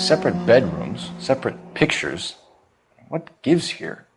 Separate bedrooms, separate pictures. What gives here?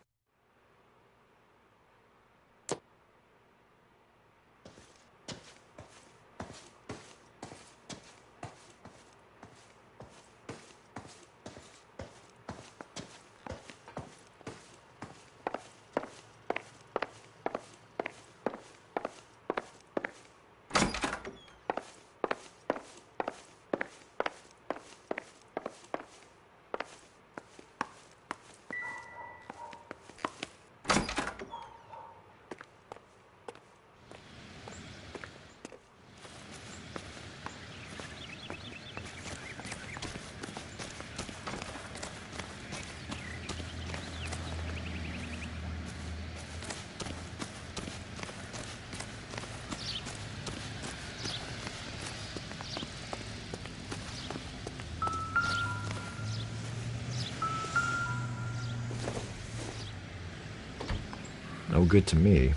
No good to me.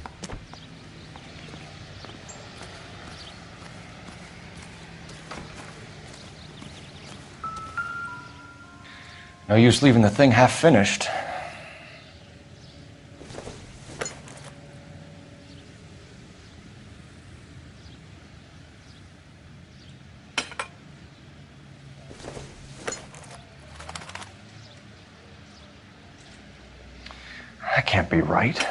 No use leaving the thing half finished. That can't be right.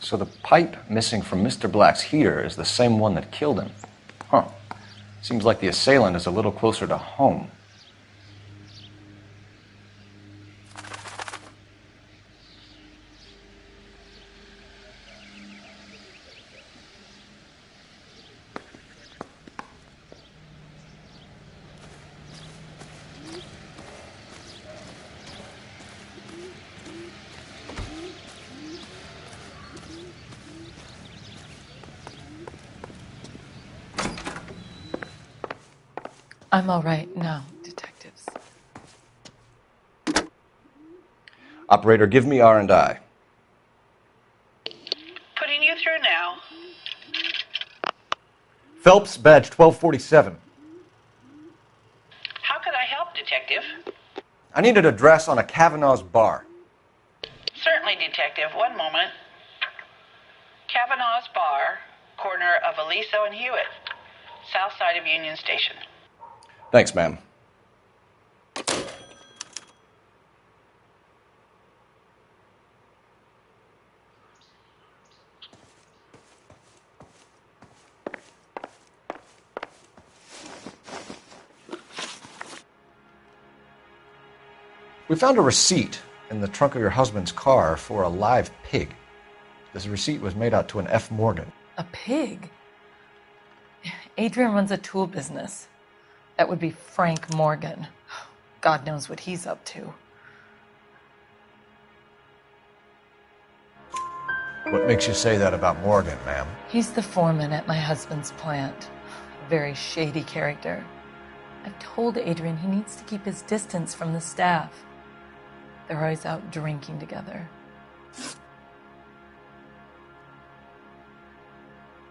So the pipe missing from Mr. Black's heater is the same one that killed him. Huh. Seems like the assailant is a little closer to home. I'm all right now, detectives. Operator, give me R&I. Putting you through now. Phelps, badge 1247. How could I help, Detective? I need an address on a Kavanaugh's bar. Certainly, Detective. One moment. Kavanaugh's Bar, corner of Aliso and Hewitt, south side of Union Station. Thanks, ma'am. We found a receipt in the trunk of your husband's car for a live pig. This receipt was made out to an F. Morgan. A pig? Adrian runs a tool business. That would be Frank Morgan. God knows what he's up to. What makes you say that about Morgan, ma'am? He's the foreman at my husband's plant. A very shady character. I've told Adrian he needs to keep his distance from the staff. They're always out drinking together.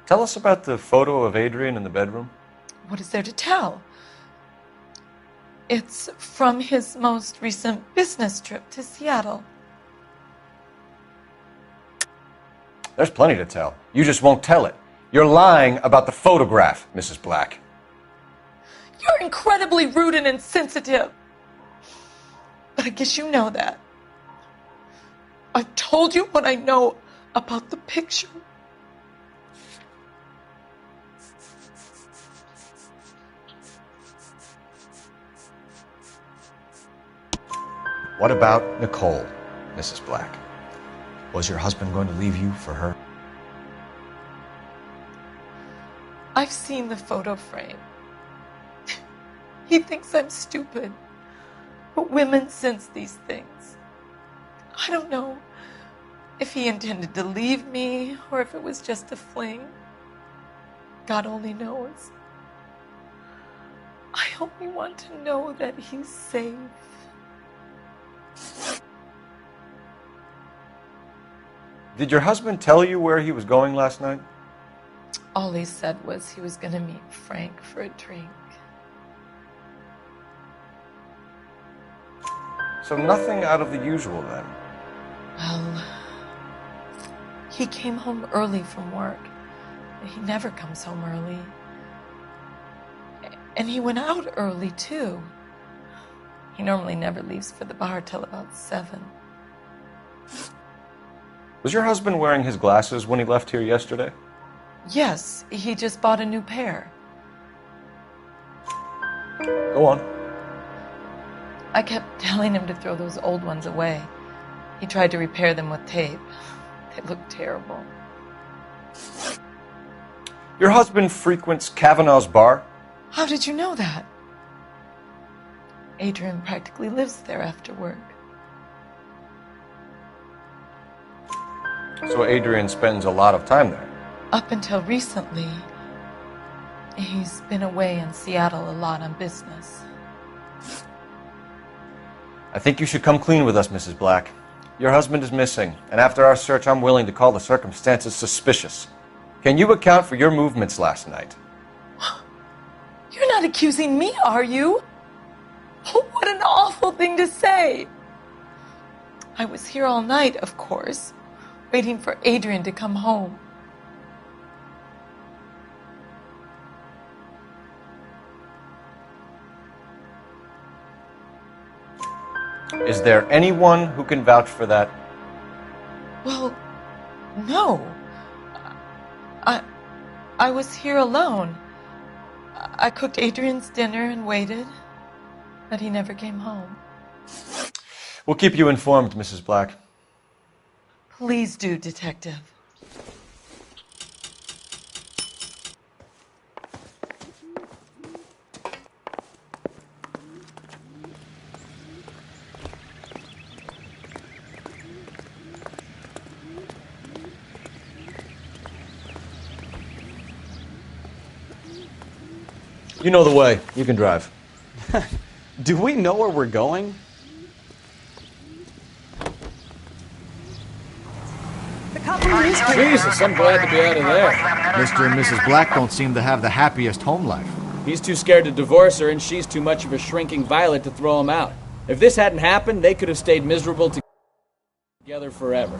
Tell us about the photo of Adrian in the bedroom. What is there to tell? It's from his most recent business trip to Seattle. There's plenty to tell. You just won't tell it. You're lying about the photograph, Mrs. Black. You're incredibly rude and insensitive. But I guess you know that. I've told you what I know about the picture. What about Nicole, Mrs. Black? Was your husband going to leave you for her? I've seen the photo frame. He thinks I'm stupid. But women sense these things. I don't know if he intended to leave me or if it was just a fling. God only knows. I only want to know that he's safe. Did your husband tell you where he was going last night? All he said was he was going to meet Frank for a drink. So nothing out of the usual then? Well, he came home early from work. He never comes home early. And he went out early, too. He normally never leaves for the bar till about 7. Was your husband wearing his glasses when he left here yesterday? Yes, he just bought a new pair. Go on. I kept telling him to throw those old ones away. He tried to repair them with tape. They looked terrible. Your husband frequents Kavanaugh's bar? How did you know that? Adrian practically lives there after work. So Adrian spends a lot of time there? Up until recently, he's been away in Seattle a lot on business. I think you should come clean with us, Mrs. Black. Your husband is missing, and after our search, I'm willing to call the circumstances suspicious. Can you account for your movements last night? You're not accusing me, are you? What an awful thing to say. I was here all night, of course, waiting for Adrian to come home. Is there anyone who can vouch for that? Well, no. I was here alone. I cooked Adrian's dinner and waited, but he never came home. We'll keep you informed, Mrs. Black. Please do, Detective. You know the way. You can drive. Do we know where we're going? Jesus, I'm glad to be out of there. Mr. and Mrs. Black don't seem to have the happiest home life. He's too scared to divorce her, and she's too much of a shrinking violet to throw him out. If this hadn't happened, they could have stayed miserable together forever.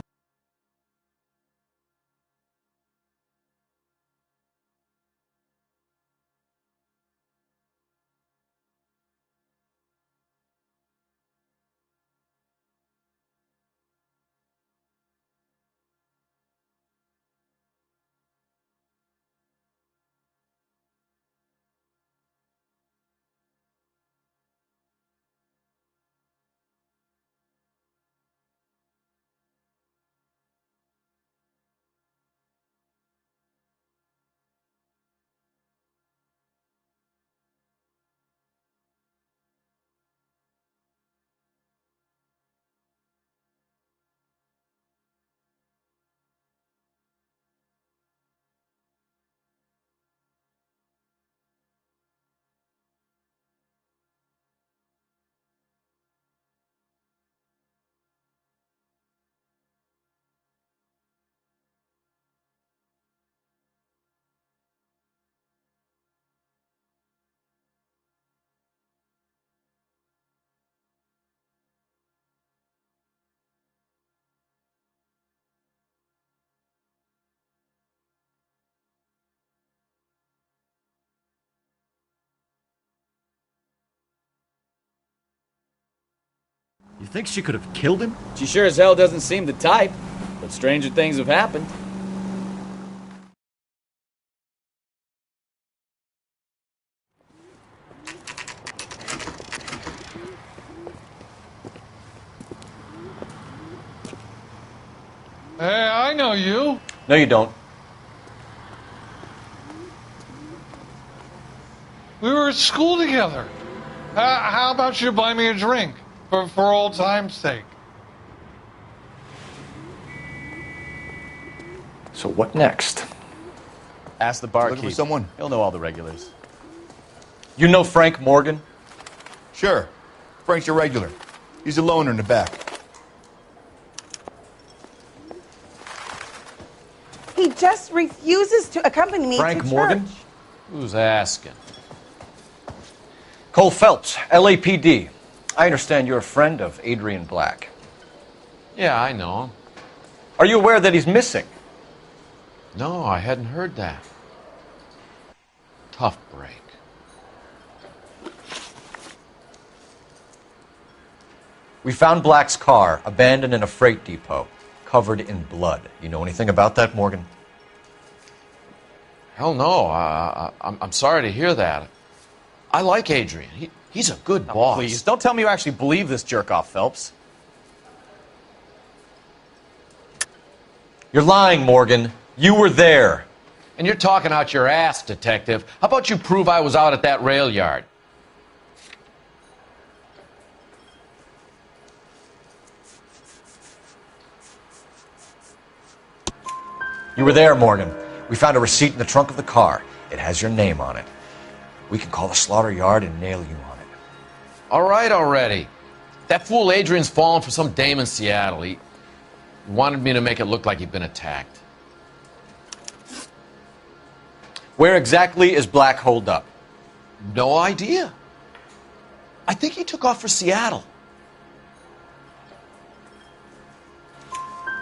You think she could have killed him? She sure as hell doesn't seem the type, but stranger things have happened. Hey, I know you. No, you don't. We were at school together. How about you buy me a drink for old time's sake? So what next? Ask the barkeep. Looking for someone? He'll know all the regulars. You know Frank Morgan? Sure. Frank's your regular. He's a loner in the back. He just refuses to accompany me Frank to Morgan? church. Who's asking? Cole Phelps, LAPD. I understand you're a friend of Adrian Black. Yeah, I know him. Are you aware that he's missing? No, I hadn't heard that. Tough break. We found Black's car abandoned in a freight depot, covered in blood. You know anything about that, Morgan? Hell no. I'm sorry to hear that. I like Adrian. He's a good boss. Please, don't tell me you actually believe this jerk-off, Phelps. You're lying, Morgan. You were there. And you're talking out your ass, detective. How about you prove I was out at that rail yard? You were there, Morgan. We found a receipt in the trunk of the car. It has your name on it. We can call the slaughter yard and nail you on it. All right already. That fool Adrian's fallen for some dame in Seattle. He wanted me to make it look like he'd been attacked. Where exactly is Black holed up? No idea. I think he took off for Seattle.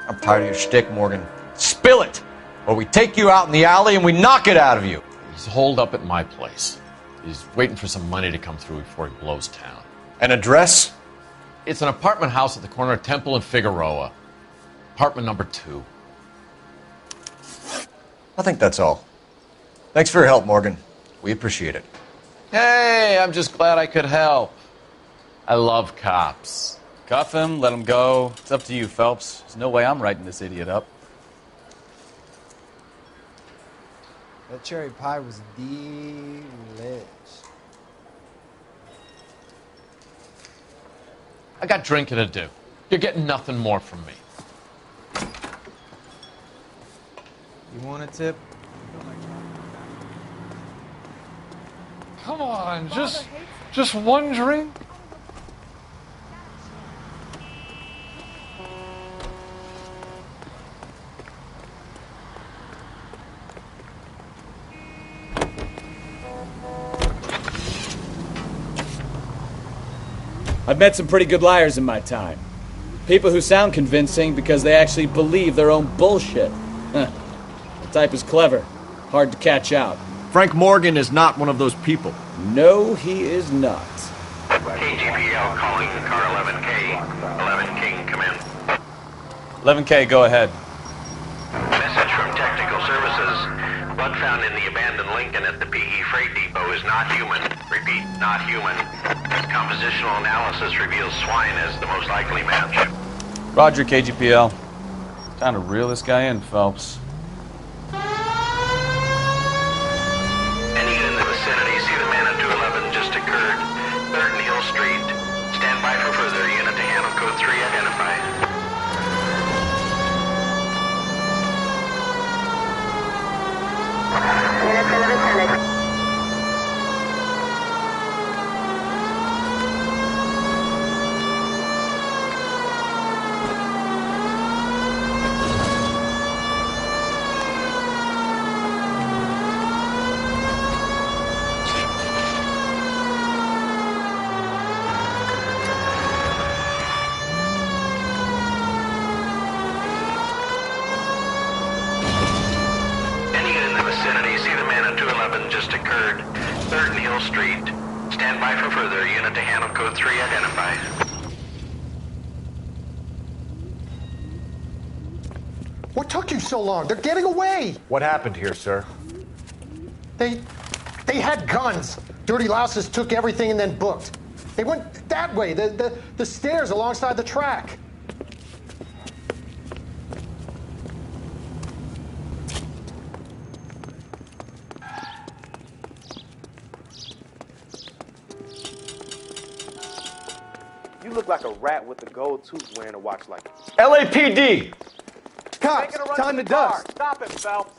I'm tired of your shtick, Morgan. Spill it, or we take you out in the alley and we knock it out of you. He's holed up at my place. He's waiting for some money to come through before he blows town. An address? It's an apartment house at the corner of Temple and Figueroa. Apartment number 2. I think that's all. Thanks for your help, Morgan. We appreciate it. Hey, I'm just glad I could help. I love cops. Cuff him, let him go. It's up to you, Phelps. There's no way I'm writing this idiot up. That cherry pie was delish. I got drinking to do. You're getting nothing more from me. You want a tip? Come on, just one drink? I've met some pretty good liars in my time. People who sound convincing because they actually believe their own bullshit. The type is clever, hard to catch out. Frank Morgan is not one of those people. No, he is not. KGPL calling car 11K. 11K, come in. 11K, go ahead. Message from Technical Services. Blood found in the abandoned Lincoln at the PE Freight Depot is not human. Repeat, not human. Compositional analysis reveals swine as the most likely match. Roger, KGPL. Time to reel this guy in, Phelps. Any unit in the vicinity, see the man at 211 just occurred. 3rd and Hill Street. Stand by for further. Unit to handle code 3 identified. Unit to the vicinity. Just occurred. 3rd and Hill Street. Stand by for further. Unit to handle code 3 identified. What took you so long? They're getting away. What happened here, sir? They had guns. Dirty louses took everything and then booked. They went that way, the stairs alongside the track. You look like a rat with a gold tooth wearing a watch like this. LAPD! Cops, time to dust. Stop it, Phelps.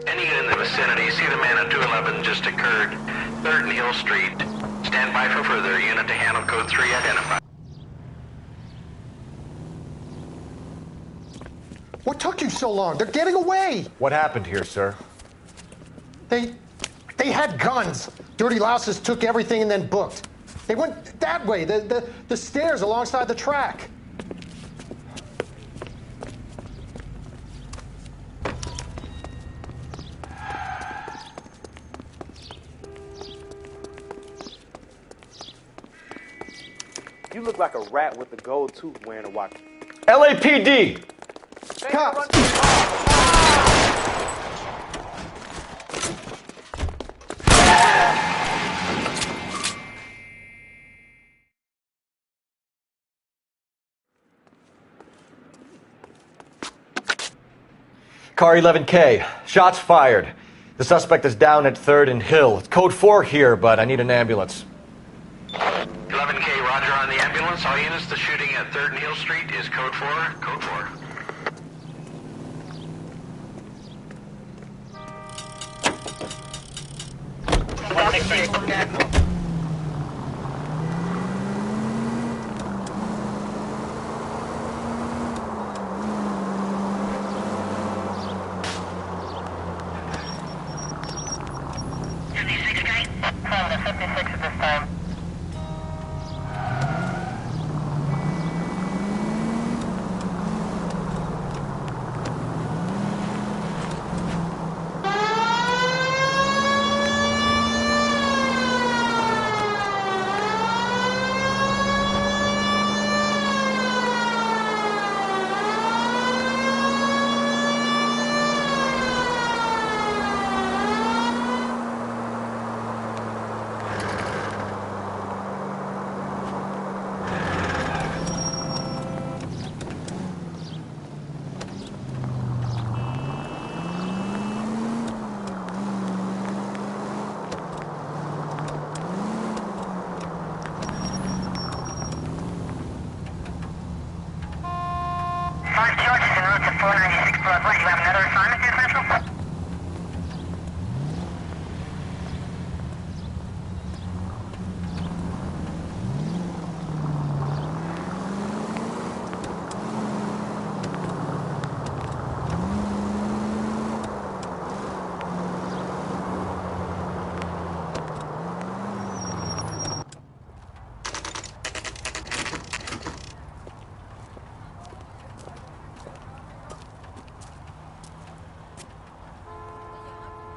Any in the vicinity, see the man at 211 just occurred. 3rd and Hill Street. Stand by for further. Unit to handle code 3 identified. What took you so long? They're getting away. What happened here, sir? They had guns. Dirty louses took everything and then booked. They went that way, the stairs alongside the track. You look like a rat with a gold tooth wearing a watch. LAPD! Cops! Car 11K. Shots fired. The suspect is down at 3rd and Hill. It's code 4 here, but I need an ambulance. 11K, roger on the ambulance. All units, the shooting at 3rd and Hill Street is code 4. Code 4.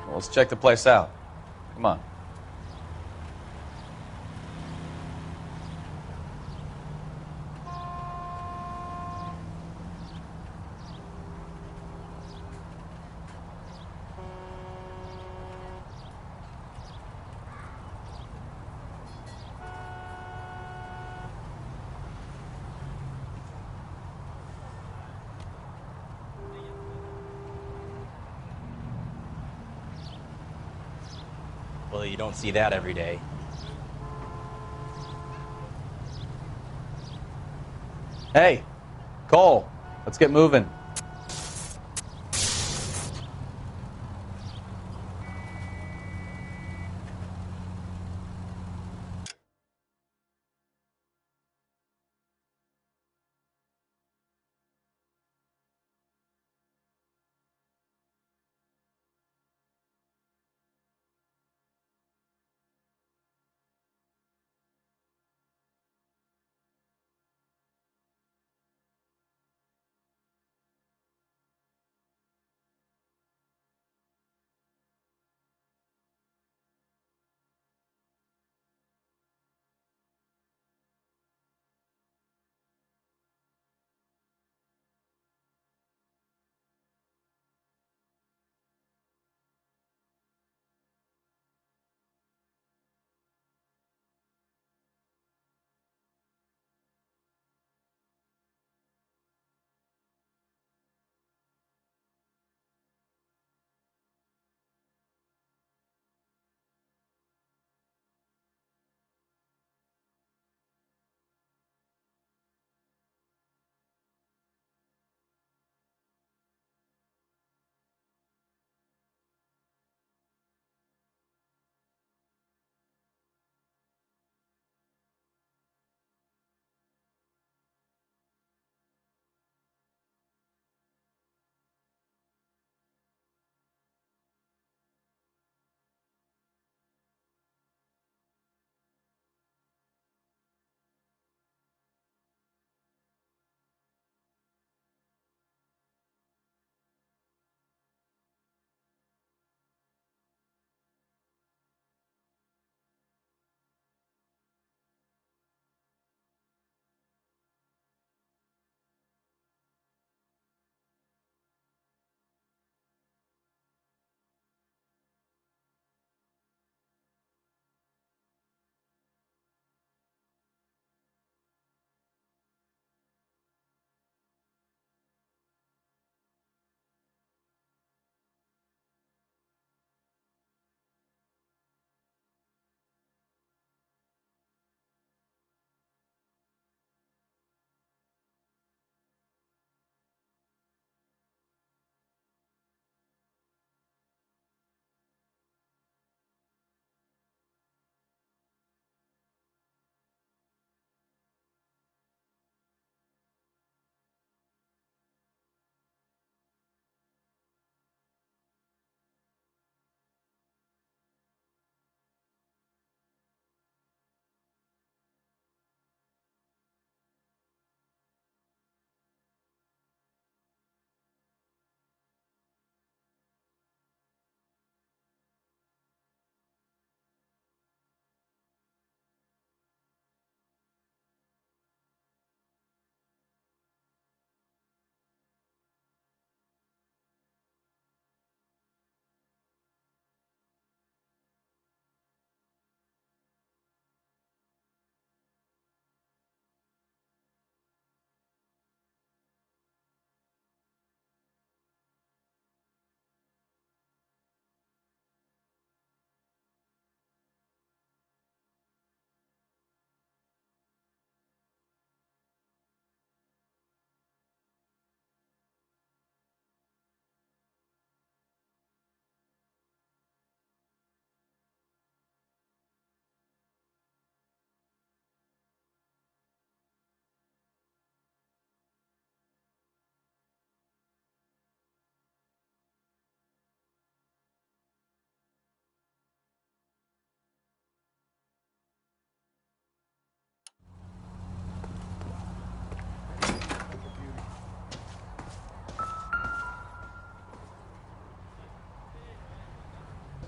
Well, let's check the place out. Come on. Well, you don't see that every day. Hey, Cole, let's get moving.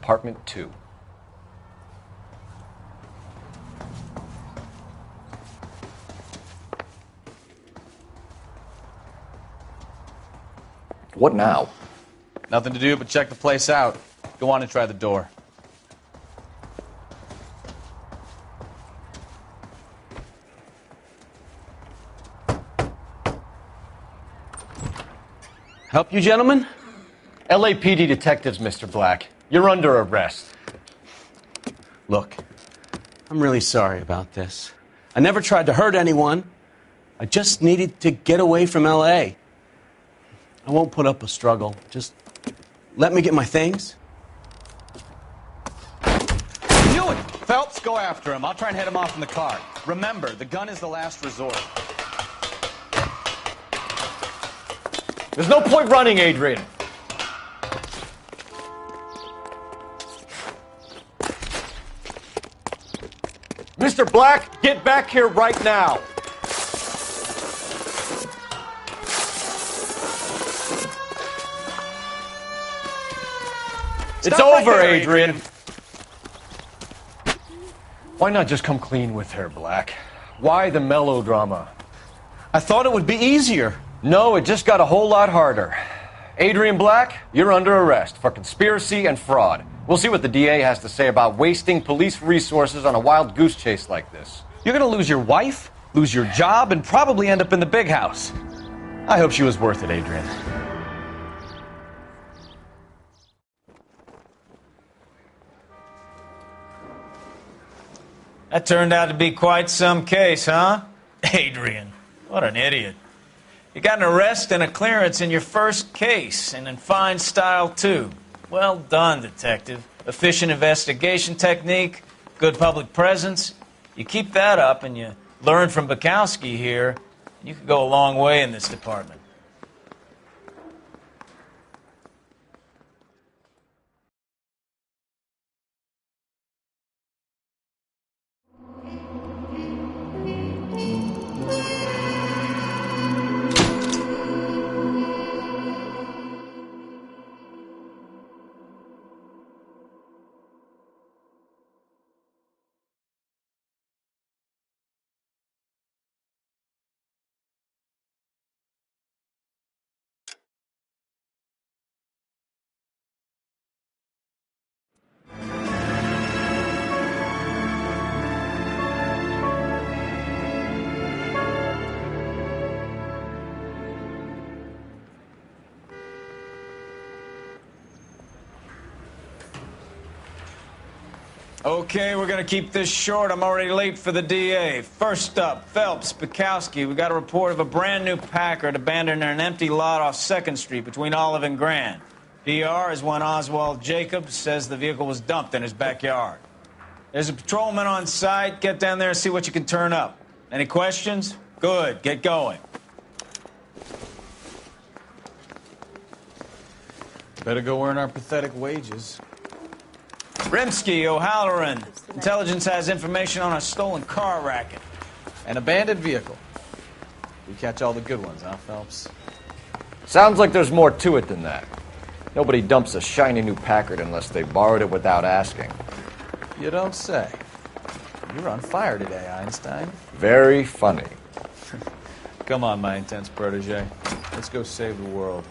Apartment 2. What now? Nothing to do but check the place out. Go on and try the door. Help you, gentlemen? LAPD detectives, Mr. Black. You're under arrest. Look, I'm really sorry about this. I never tried to hurt anyone. I just needed to get away from L.A. I won't put up a struggle. Just let me get my things. Knew it! Phelps, go after him. I'll try and head him off in the car. Remember, the gun is the last resort. There's no point running, Adrian. Mr. Black, get back here right now. It's over, Adrian. Why not just come clean with her, Black? Why the melodrama? I thought it would be easier. No, it just got a whole lot harder. Adrian Black, you're under arrest for conspiracy and fraud. We'll see what the DA has to say about wasting police resources on a wild goose chase like this. You're gonna lose your wife, lose your job, and probably end up in the big house. I hope she was worth it, Adrian. That turned out to be quite some case, huh? Adrian, what an idiot. You got an arrest and a clearance in your first case, and in fine style, too. Well done, detective. Efficient investigation technique, good public presence. You keep that up and you learn from Bukowski here, you could go a long way in this department. Okay, we're going to keep this short. I'm already late for the DA. First up, Phelps, Bukowski. We got a report of a brand new Packard abandoned in an empty lot off 2nd Street between Olive and Grand. DR is one Oswald Jacobs says the vehicle was dumped in his backyard. There's a patrolman on site. Get down there and see what you can turn up. Any questions? Good. Get going. Better go earn our pathetic wages. Rimsky, O'Halloran. Intelligence has information on a stolen car racket. An abandoned vehicle. We catch all the good ones, huh, Phelps? Sounds like there's more to it than that. Nobody dumps a shiny new Packard unless they borrowed it without asking. You don't say. You're on fire today, Einstein. Very funny. Come on, my intense protege. Let's go save the world.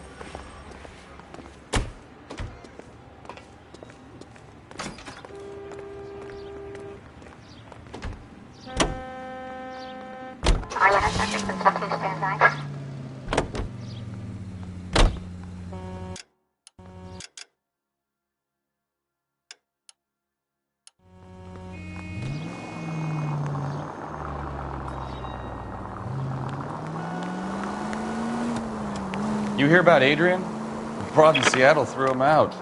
You hear about Adrian? The broad in Seattle threw him out.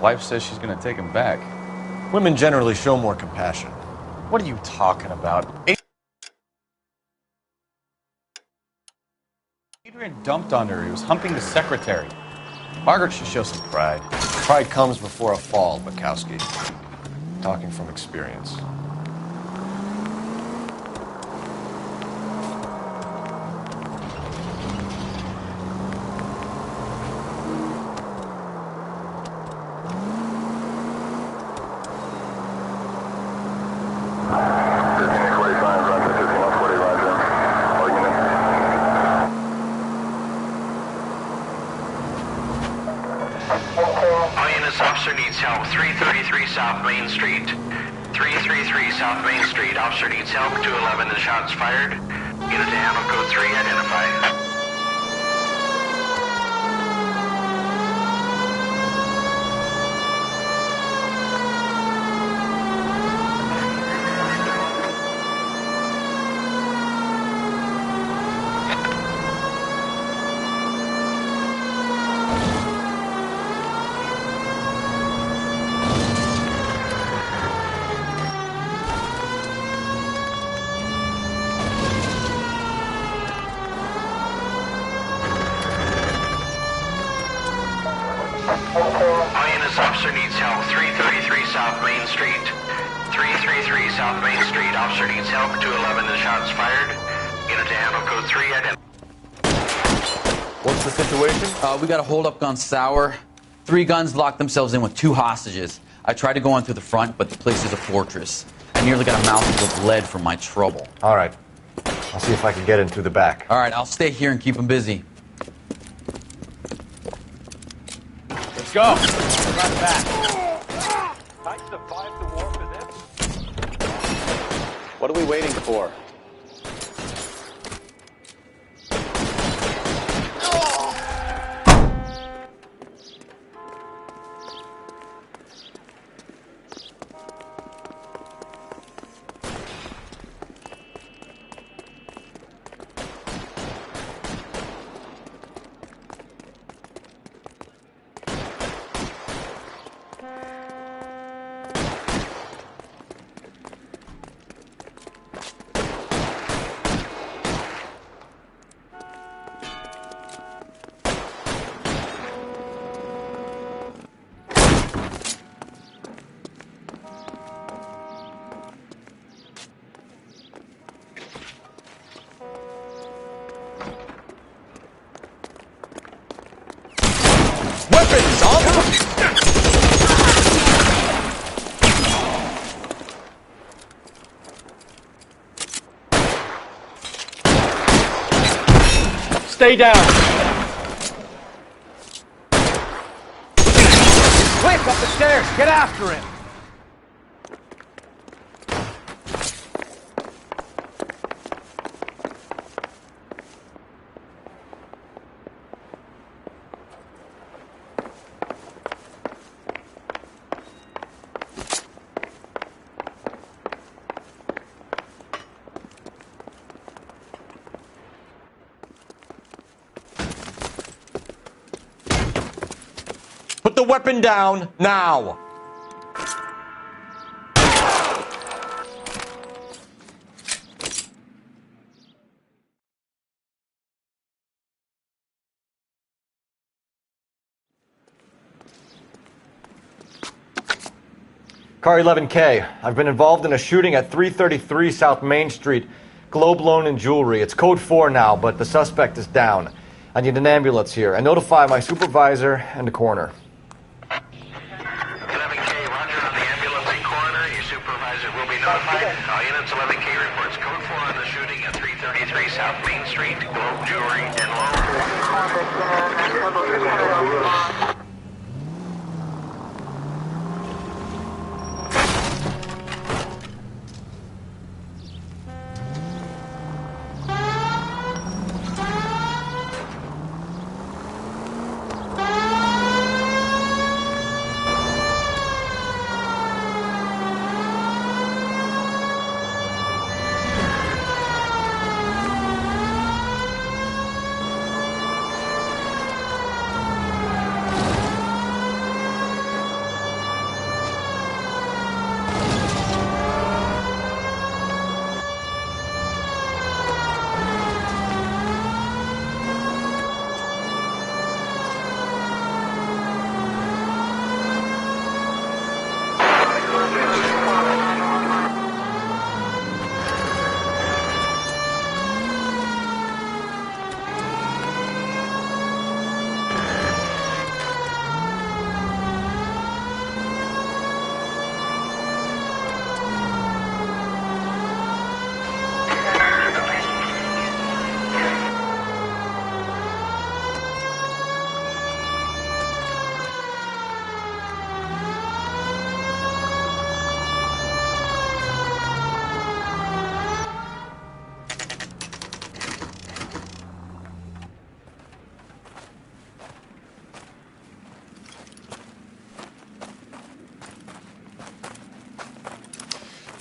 Wife says she's going to take him back. Women generally show more compassion. What are you talking about? Adrian dumped on her. He was humping the secretary. Margaret should show some pride. Pride comes before a fall, Bukowski. Talking from experience. All units, officer needs help. 333 South Main Street. 333 South Main Street. Officer needs help. 211 and shots fired. Unit to handle code 3, identify. All units, officer needs help. 333 South Main Street. 333 South Main Street. Officer needs help. 211 and shots fired. Unit to handle code 3, identify. What's the situation? We got a hold-up gun sour. 3 guns locked themselves in with 2 hostages. I tried to go on through the front, but the place is a fortress. I nearly got a mouthful of lead from my trouble. All right. I'll see if I can get in through the back. All right, I'll stay here and keep them busy. Let's go. Run back. What are we waiting for? Weapons on! Stay down. Quick, up the stairs! Get after him! Put the weapon down, now! Car 11K, I've been involved in a shooting at 333 South Main Street. Globe Loan and Jewelry. It's code 4 now, but the suspect is down. I need an ambulance here. And notify my supervisor and the coroner. 11K, roger on the ambulance and coroner. Your supervisor will be notified. All units, 11K reports code 4 on the shooting at 333 South Main Street. Globe Jewelry and Loan.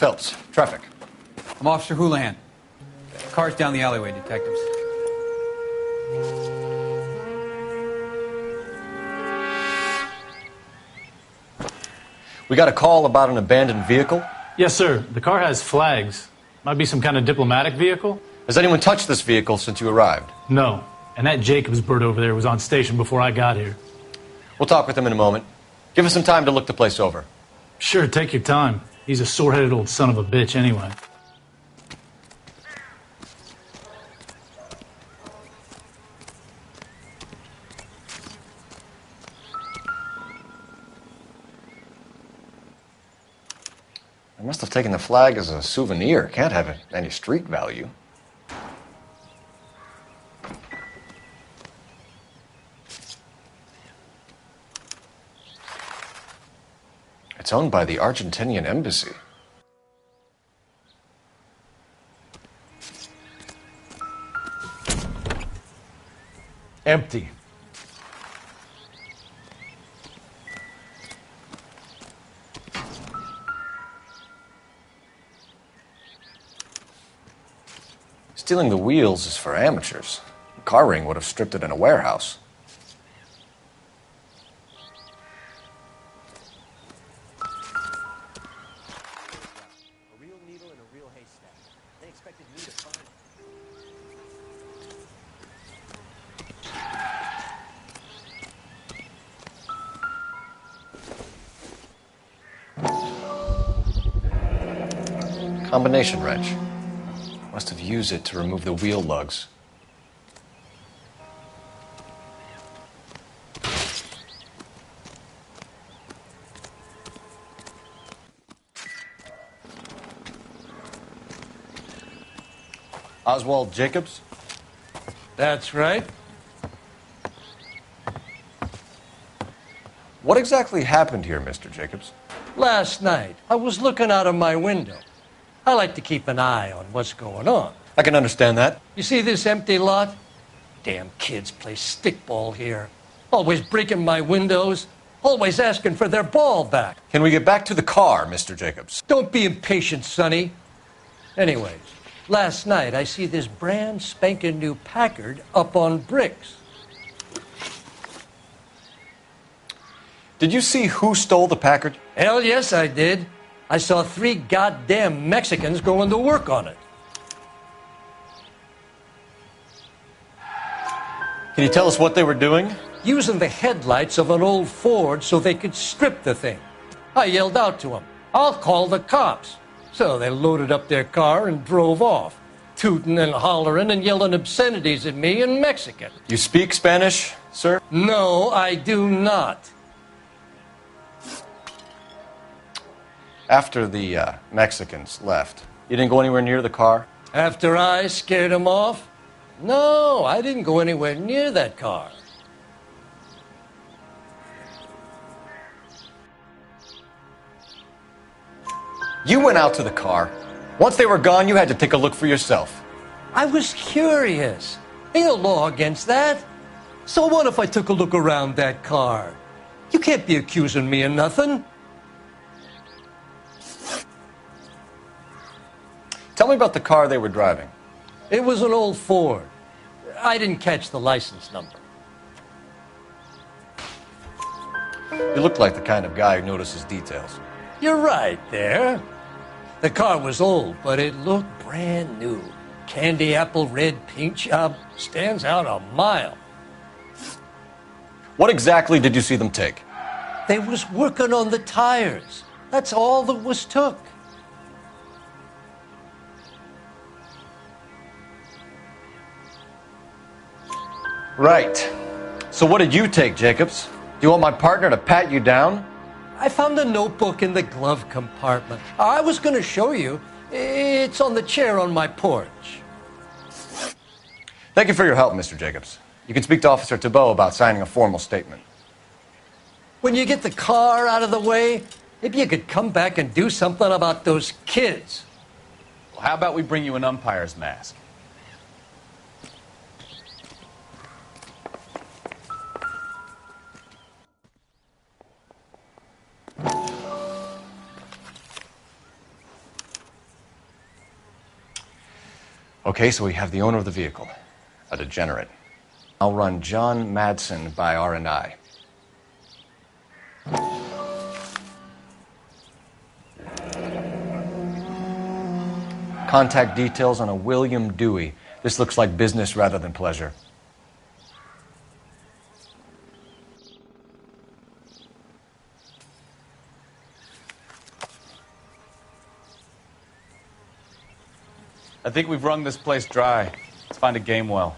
Phelps, traffic. I'm Officer Houlihan. Car's down the alleyway, detectives. We got a call about an abandoned vehicle. Yes, sir. The car has flags. Might be some kind of diplomatic vehicle. Has anyone touched this vehicle since you arrived? No. And that Jacobs bird over there was on station before I got here. We'll talk with him in a moment. Give us some time to look the place over. Sure, take your time. He's a sore-headed old son of a bitch anyway. I must have taken the flag as a souvenir. Can't have any street value. It's owned by the Argentinian embassy. Empty. Stealing the wheels is for amateurs. The car ring would have stripped it in a warehouse. Combination wrench. Must have used it to remove the wheel lugs. Oswald Jacobs? That's right. What exactly happened here, Mr. Jacobs? Last night, I was looking out of my window. I like to keep an eye on what's going on. I can understand that. You see this empty lot? Damn kids play stickball here. Always breaking my windows. Always asking for their ball back. Can we get back to the car, Mr. Jacobs? Don't be impatient, Sonny. Anyways, last night I see this brand spanking new Packard up on bricks. Did you see who stole the Packard? Hell yes, I did. I saw 3 goddamn Mexicans going to work on it. Can you tell us what they were doing? Using the headlights of an old Ford so they could strip the thing. I yelled out to them, "I'll call the cops." So they loaded up their car and drove off, tooting and hollering and yelling obscenities at me in Mexican. You speak Spanish, sir? No, I do not. After the Mexicans left, you didn't go anywhere near the car? After I scared them off? No, I didn't go anywhere near that car. You went out to the car. Once they were gone, you had to take a look for yourself. I was curious. Ain't no law against that. So what if I took a look around that car? You can't be accusing me of nothing. Tell me about the car they were driving. It was an old Ford. I didn't catch the license number. You look like the kind of guy who notices details. You're right there. The car was old, but it looked brand new. Candy apple red paint job stands out a mile. What exactly did you see them take? They was working on the tires. That's all that was took. Right. So what did you take, Jacobs? Do you want my partner to pat you down? I found a notebook in the glove compartment. I was going to show you. It's on the chair on my porch. Thank you for your help, Mr. Jacobs. You can speak to Officer Thibault about signing a formal statement. When you get the car out of the way, maybe you could come back and do something about those kids. Well, how about we bring you an umpire's mask? Okay, so we have the owner of the vehicle, a degenerate. I'll run John Madsen by R&I. Contact details on a William Dewey. This looks like business rather than pleasure. I think we've wrung this place dry. Let's find a game well.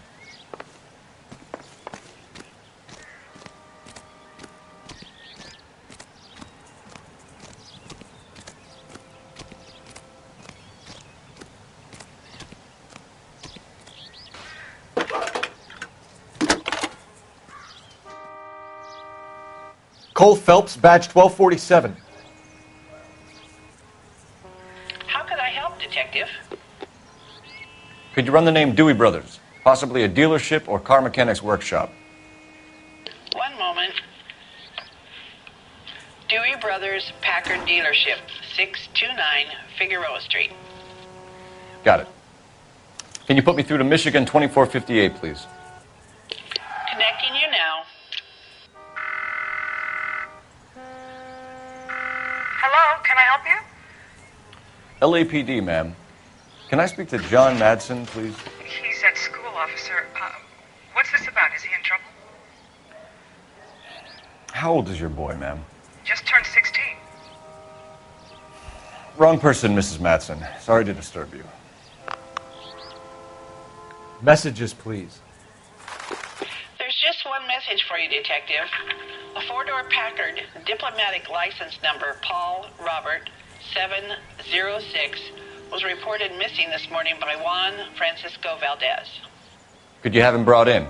Cole Phelps, badge 1247. How can I help, Detective? Could you run the name Dewey Brothers? Possibly a dealership or car mechanics workshop. One moment. Dewey Brothers Packard Dealership, 629 Figueroa Street. Got it. Can you put me through to Michigan 2458, please? Connecting you now. Hello, can I help you? LAPD, ma'am. Can I speak to John Madsen, please? He's at school, officer. What's this about? Is he in trouble? How old is your boy, ma'am? Just turned 16. Wrong person, Mrs. Madsen. Sorry to disturb you. Messages, please. There's just one message for you, Detective. A four-door Packard, diplomatic license number Paul Robert 706, was reported missing this morning by Juan Francisco Valdez. Could you have him brought in?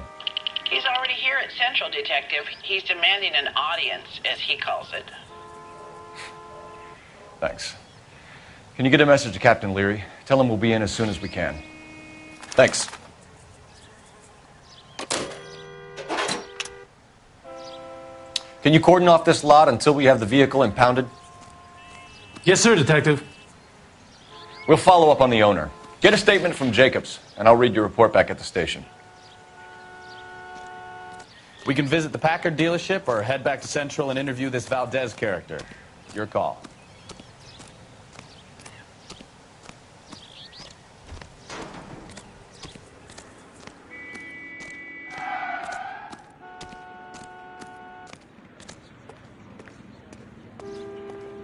He's already here at Central, Detective. He's demanding an audience, as he calls it. Thanks. Can you get a message to Captain Leary? Tell him we'll be in as soon as we can. Thanks. Can you cordon off this lot until we have the vehicle impounded? Yes, sir, Detective. We'll follow up on the owner. Get a statement from Jacobs, and I'll read your report back at the station. We can visit the Packard dealership or head back to Central and interview this Valdez character. Your call.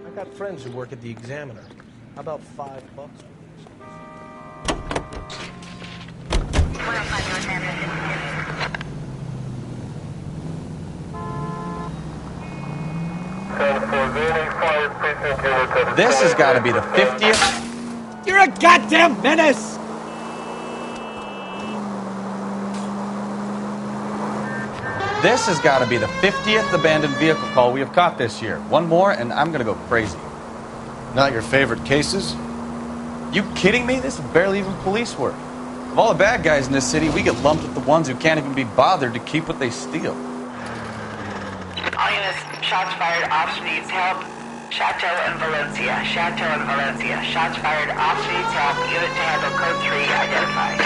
I got friends who work at the Examiner. How about $5? This has got to be the 50th. You're a goddamn menace! This has got to be the 50th abandoned vehicle call we have caught this year. One more, and I'm going to go crazy. Not your favorite cases? You kidding me? This is barely even police work. Of all the bad guys in this city, we get lumped with the ones who can't even be bothered to keep what they steal. All units, shots fired, officer needs help. Chateau and Valencia, Chateau and Valencia. Shots fired, officer needs help. Unit to handle code 3 identified.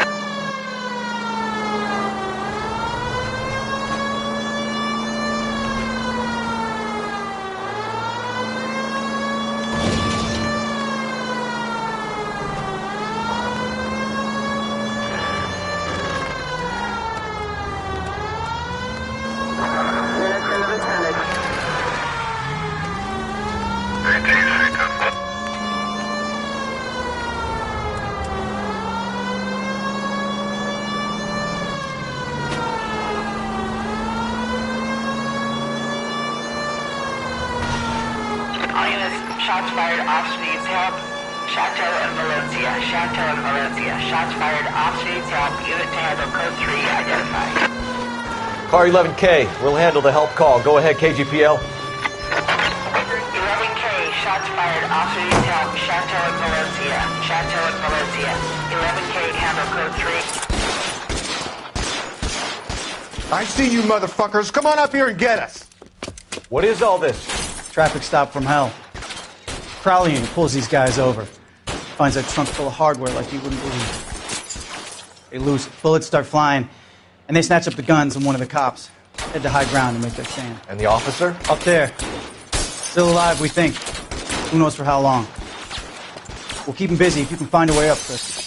Shots fired, officer needs help. Chateau and Valencia, Chateau and Valencia. Shots fired, officer needs help. Unit to handle code 3 identified. Car 11K, we'll handle the help call. Go ahead, KGPL. 11K, shots fired, officer needs help. Chateau and Valencia, Chateau and Valencia. 11K, handle code 3. I see you motherfuckers. Come on up here and get us. What is all this? Traffic stop from hell. Crowley pulls these guys over. Finds a trunk full of hardware like you wouldn't believe. They loose, bullets start flying, and they snatch up the guns, and one of the cops head to high ground and make their stand. And the officer? Up there. Still alive, we think. Who knows for how long. We'll keep him busy if you can find a way up, Chris.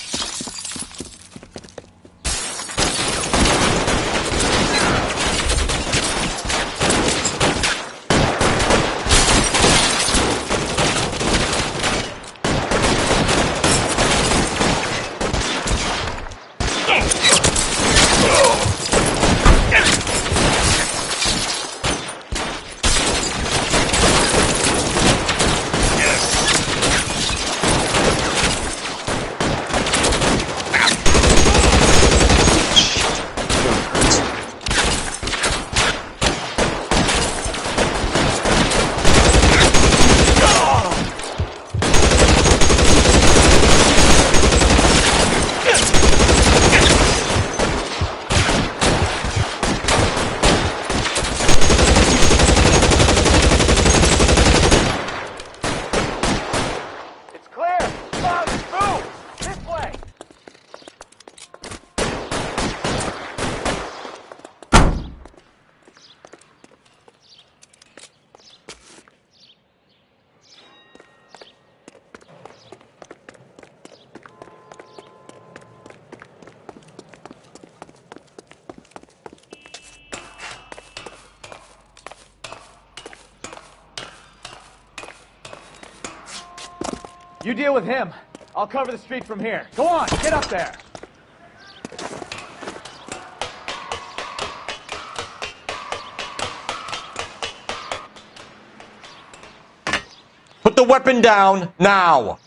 You deal with him. I'll cover the street from here. Go on, get up there. Put the weapon down now.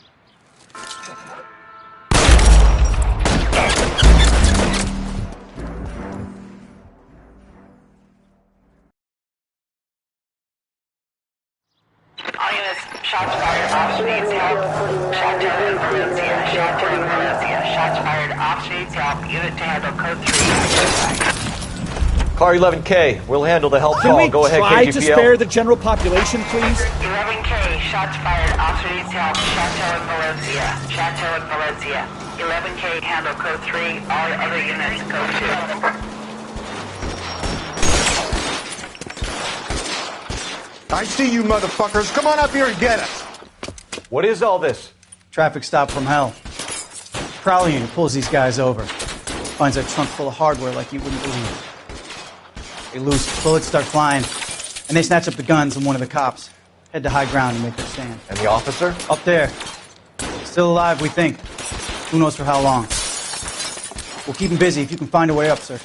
Shots fired off streets help. Chateau and Valencia. Chateau and Valencia. Shots fired off streets help. Unit to handle code 3. Car 11K, we'll handle the help Can call. we Go ahead, try KGPL. to spare the general population, please? 11K. Shots fired off streets help. Chateau and Valencia. Chateau and Valencia. 11K handle code 3. All other units code 2. I see you motherfuckers. Come on up here and get us. What is all this? Traffic stop from hell. Prowler unit pulls these guys over. Finds a trunk full of hardware like you wouldn't believe. They loose, bullets start flying, and they snatch up the guns, and one of the cops head to high ground and make their stand. And the officer? Up there. Still alive, we think. Who knows for how long. We'll keep him busy if you can find a way up, sir.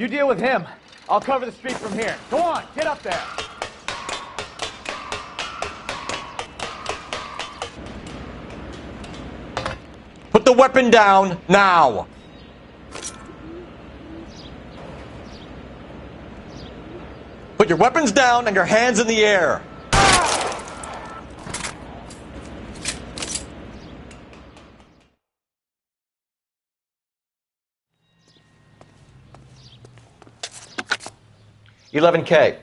You deal with him. I'll cover the street from here. Go on, get up there. Put the weapon down now. Put your weapons down and your hands in the air. 11K.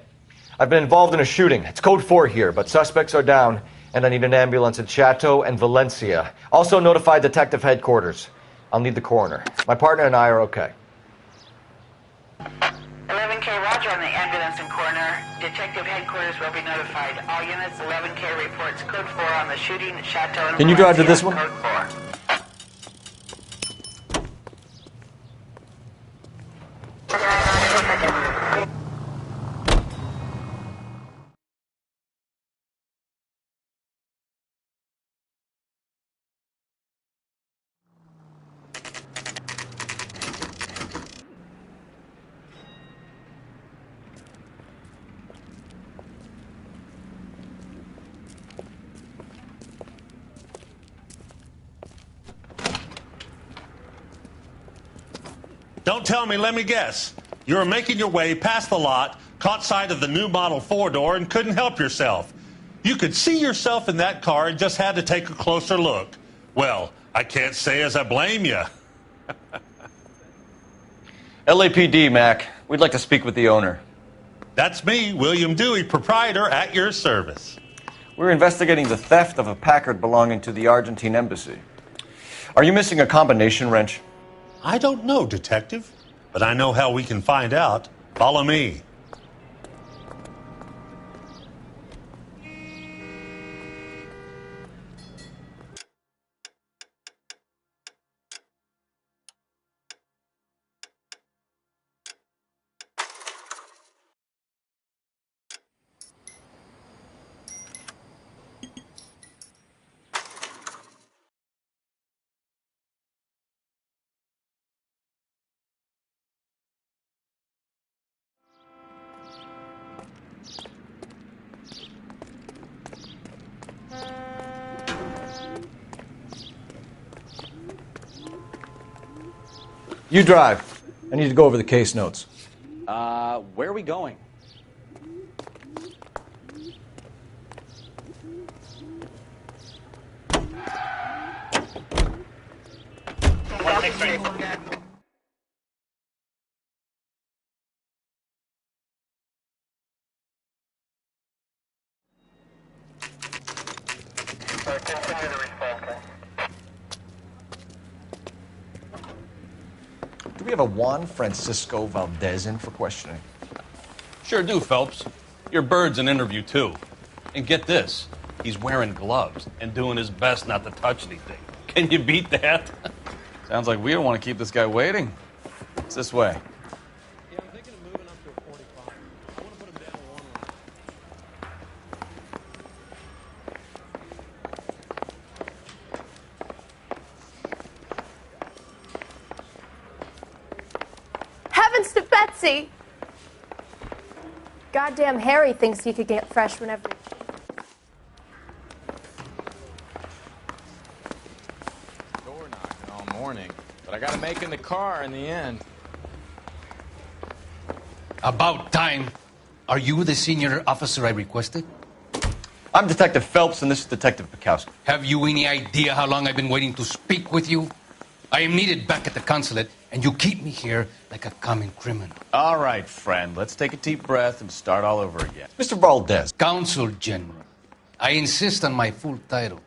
I've been involved in a shooting. It's code 4 here, but suspects are down, and I need an ambulance at Chateau and Valencia. Also notify detective headquarters. I'll need the coroner. My partner and I are okay. 11K, roger on the ambulance and coroner. Detective headquarters will be notified. All units, 11K reports code 4 on the shooting at Chateau and Can you drive to this one? Code 4. Don't tell me, let me guess. You were making your way past the lot, caught sight of the new model four-door, and couldn't help yourself. You could see yourself in that car and just had to take a closer look. Well, I can't say as I blame you. LAPD, Mac. We'd like to speak with the owner. That's me, William Dewey, proprietor, at your service. We're investigating the theft of a Packard belonging to the Argentine embassy. Are you missing a combination wrench? I don't know, Detective, but I know how we can find out. Follow me. You drive. I need to go over the case notes. Where are we going? Do we have a Juan Francisco Valdez in for questioning? Sure do, Phelps. Your bird's an interview, too. And get this, he's wearing gloves and doing his best not to touch anything. Can you beat that? Sounds like we don't want to keep this guy waiting. It's this way. Heavens to Betsy! Goddamn Harry thinks he could get fresh whenever. Door knocking all morning, but I got to make in the car in the end. About time. Are you the senior officer I requested? I'm Detective Phelps, and this is Detective Bukowski. Have you any idea how long I've been waiting to speak with you? I am needed back at the consulate, and you keep me here like a common criminal. All right, friend. Let's take a deep breath and start all over again. Mr. Valdez. Consul General. I insist on my full title.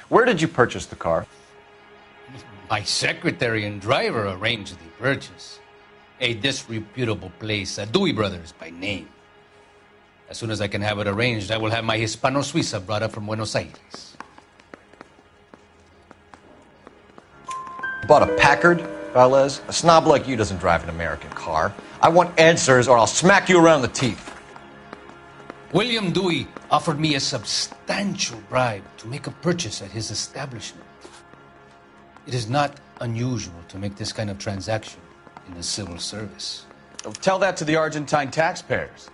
Where did you purchase the car? My secretary and driver arranged the purchase. A disreputable place, Dewey Brothers by name. As soon as I can have it arranged, I will have my Hispano Suiza brought up from Buenos Aires. Bought a Packard, Valdez? A snob like you doesn't drive an American car. I want answers or I'll smack you around the teeth. William Dewey offered me a substantial bribe to make a purchase at his establishment. It is not unusual to make this kind of transaction in the civil service. Tell that to the Argentine taxpayers.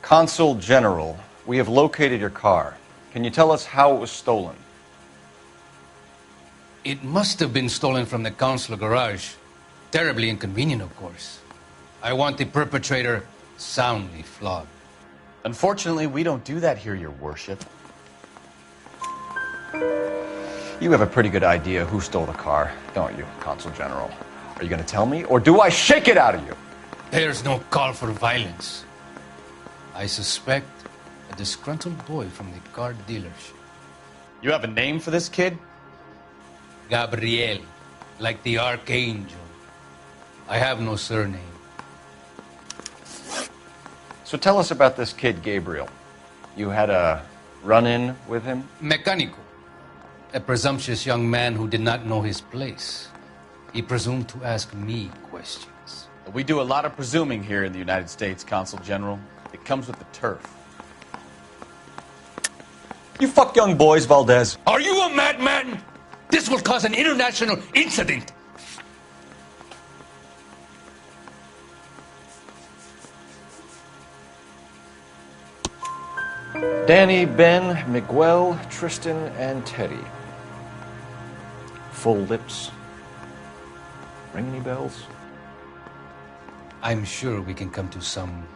Consul General, we have located your car. Can you tell us how it was stolen? It must have been stolen from the consular garage. Terribly inconvenient, of course. I want the perpetrator soundly flogged. Unfortunately, we don't do that here, Your Worship. You have a pretty good idea who stole the car, don't you, Consul General? Are you going to tell me, or do I shake it out of you? There's no call for violence. I suspect a disgruntled boy from the car dealership. You have a name for this kid? Gabriel, like the archangel. I have no surname. So tell us about this kid, Gabriel. You had a run-in with him? Mecánico. A presumptuous young man who did not know his place. He presumed to ask me questions. We do a lot of presuming here in the United States, Consul General. It comes with the turf. You fuck young boys, Valdez. Are you a madman? This will cause an international incident. Danny, Ben, Miguel, Tristan, and Teddy. full lips. Ring any bells? I'm sure we can come to some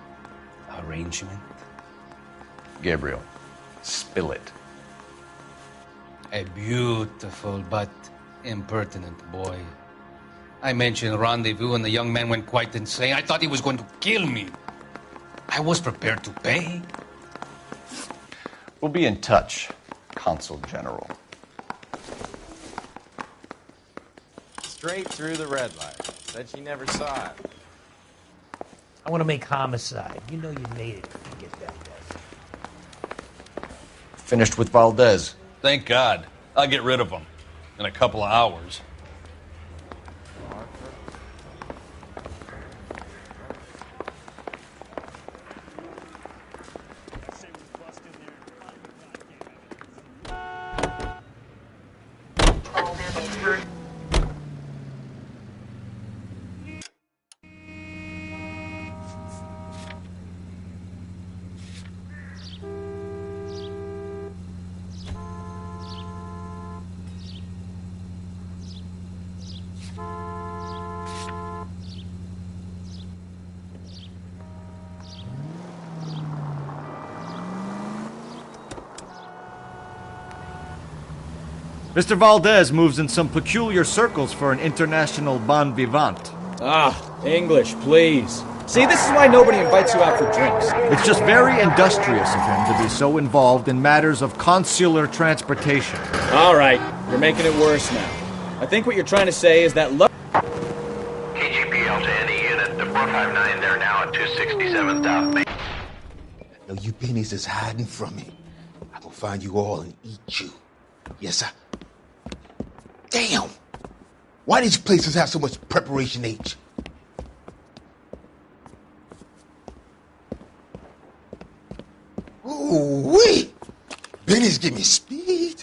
arrangement. Gabriel, spill it. A beautiful but impertinent boy. I mentioned rendezvous and the young man went quite insane. I thought he was going to kill me. I was prepared to pay. We'll be in touch, Consul General. Straight through the red light. Said she never saw it. I want to make homicide. You know you made it if you get that death. Finished with Valdez. Thank God. I'll get rid of him in a couple of hours. Mr. Valdez moves in some peculiar circles for an international bon vivant. English, please. See, this is why nobody invites you out for drinks. It's just very industrious of him to be so involved in matters of consular transportation. All right, you're making it worse now. I think what you're trying to say is that KGPL to any unit, the 459, they're now at 267 South Main. No, you pennies is hiding from me. I will find you all and eat you. Yes, sir. Damn! Why these places have so much preparation H? Ooh, wee! Benny's give me speed.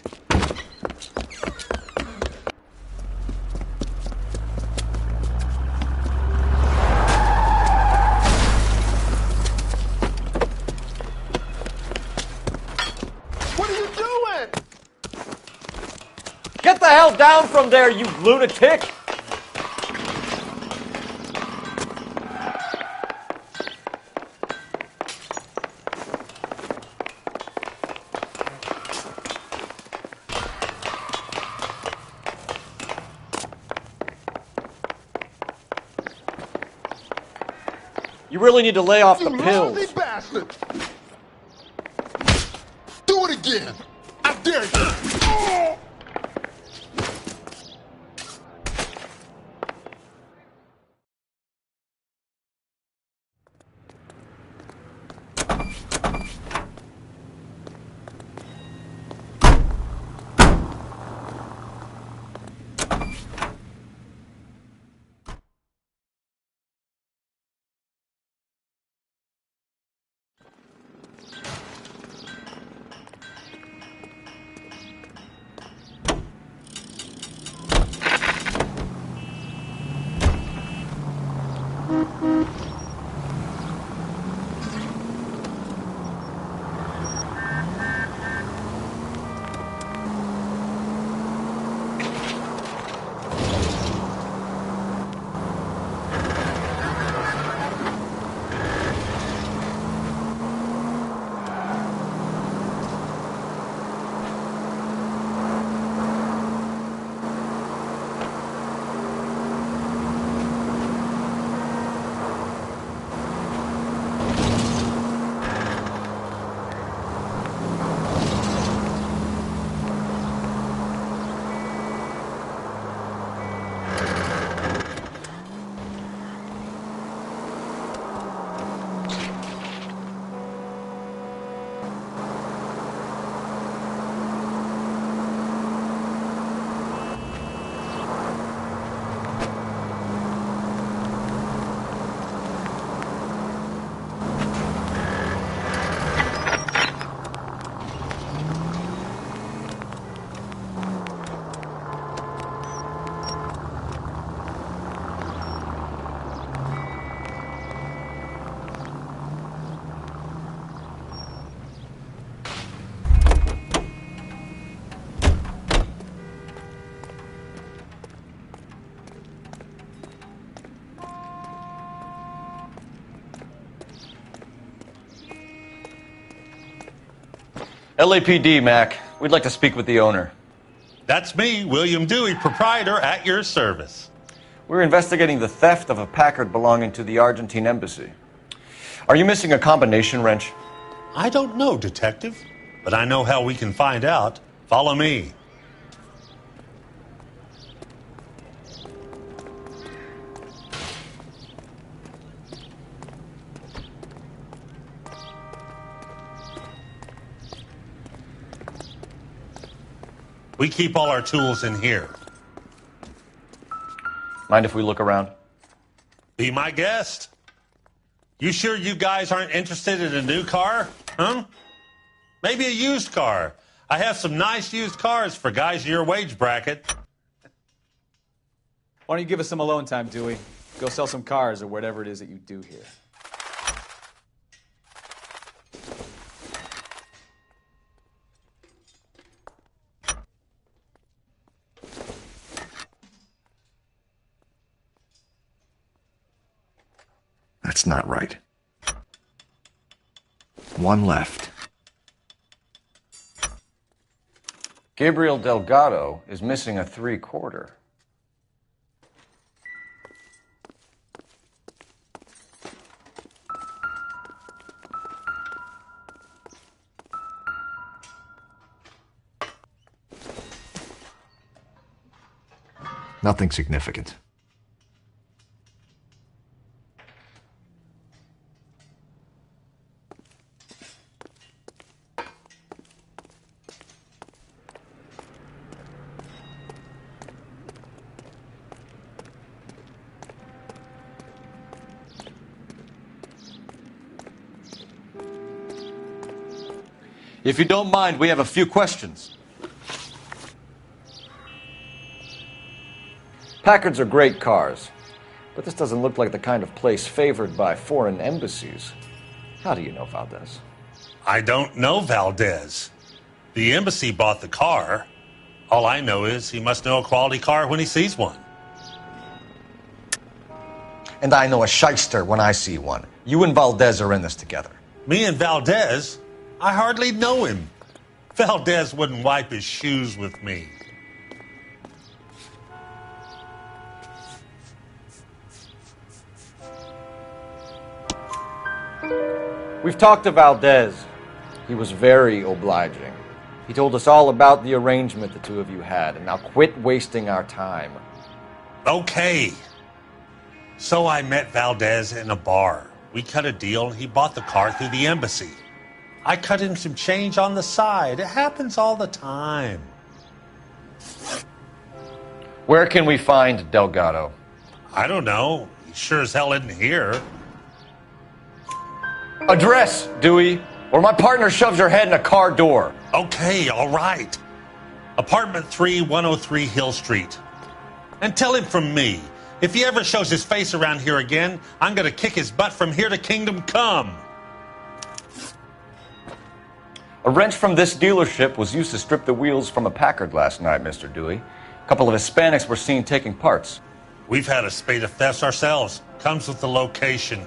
What are you doing? Get the hell down from there, you lunatic! You really need to lay off the You pills. lousy bastard! Do it again! I dare you! LAPD, Mac. We'd like to speak with the owner. That's me, William Dewey, proprietor, at your service. We're investigating the theft of a Packard belonging to the Argentine embassy. Are you missing a combination wrench? I don't know, Detective, but I know how we can find out. Follow me. We keep all our tools in here. Mind if we look around? Be my guest. You sure you guys aren't interested in a new car? Huh? Maybe a used car. I have some nice used cars for guys your wage bracket. Why don't you give us some alone time, Dewey? Go sell some cars or whatever it is that you do here. That's not right. One left. Gabriel Delgado is missing a 3/4. Nothing significant. If you don't mind, we have a few questions. Packards are great cars, but this doesn't look like the kind of place favored by foreign embassies. How do you know Valdez? I don't know Valdez. The embassy bought the car. All I know is he must know a quality car when he sees one. And I know a shyster when I see one. You and Valdez are in this together. Me and Valdez? I hardly know him. Valdez wouldn't wipe his shoes with me. We've talked to Valdez. He was very obliging. He told us all about the arrangement the two of you had, and now quit wasting our time. Okay. So I met Valdez in a bar. We cut a deal, and he bought the car through the embassy. I cut him some change on the side. It happens all the time. Where can we find Delgado? I don't know. He sure as hell isn't here. Address, Dewey, or my partner shoves your head in a car door. Okay, all right. Apartment 3, 103 Hill Street. And tell him from me, if he ever shows his face around here again, I'm going to kick his butt from here to Kingdom Come. A wrench from this dealership was used to strip the wheels from a Packard last night, Mr. Dewey. A couple of Hispanics were seen taking parts. We've had a spate of thefts ourselves. Comes with the location.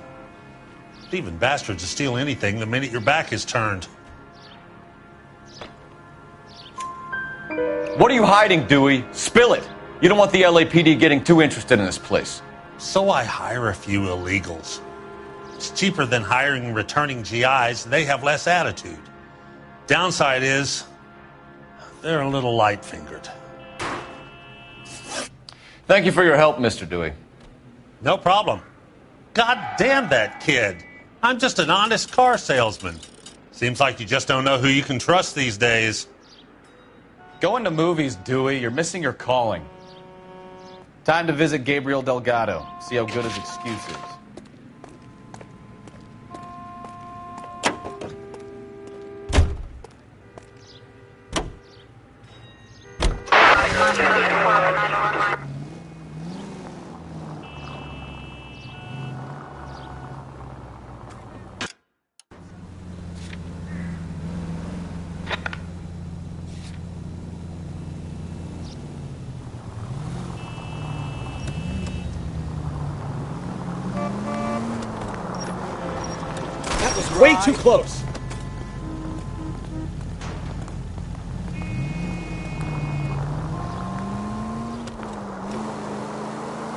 Thieving bastards will steal anything the minute your back is turned. What are you hiding, Dewey? Spill it. You don't want the LAPD getting too interested in this place. So I hire a few illegals. It's cheaper than hiring returning GIs. They have less attitude. Downside is, they're a little light-fingered. Thank you for your help, Mr. Dewey. No problem. God damn that kid. I'm just an honest car salesman. Seems like you just don't know who you can trust these days. Going to movies, Dewey. You're missing your calling. Time to visit Gabriel Delgado. See how good his excuse is. Way too close.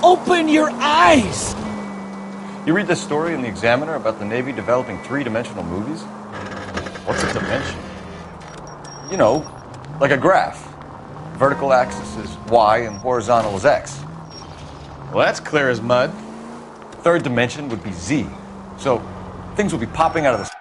Open your eyes! You read this story in the Examiner about the Navy developing three-dimensional movies? What's a dimension? You know, like a graph. Vertical axis is Y and horizontal is X. Well, that's clear as mud. Third dimension would be Z. So things would be popping out of the